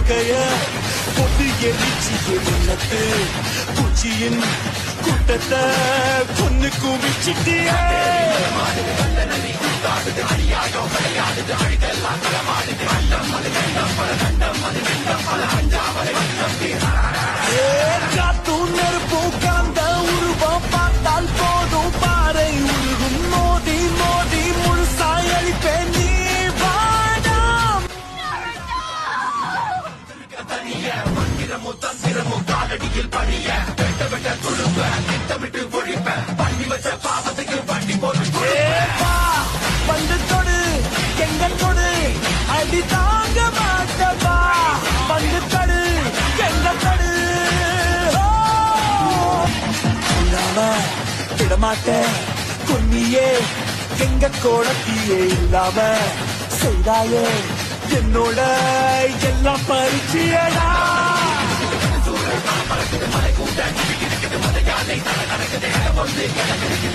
வாழ்க்கைய பொது எரிச்சிய முன்னத்து பூச்சியின் கூட்டத்தை கொன்னு குவிச்சிட்டிய காத்தும் நெருப்பும் கலந்த உருவம் பார்த்தால் போதும் பாறை உருகும் மோதி மோதி முழுசாய் அழிப்பேன் நீ வாடாம் தந்திரமும் காலடியில் பணிய வெட்ட வெட்ட துழுப்ப திட்டமிட்டு ஒழிப்ப பண்ணி வச்ச பாவத்துக்கு வண்டி போட்டு வந்து தொடு எங்கள் கொடு அடி தாங்க மாட்டவா வந்து தடு எங்கள் தடு விடமாட்டேன் கொன்னியே எங்க கோடத்தியே இல்லாம செய்தாயே என்னோட எல்லாம் பரிச்சியடா மலை கூட மலை யானை தலை நடக்குது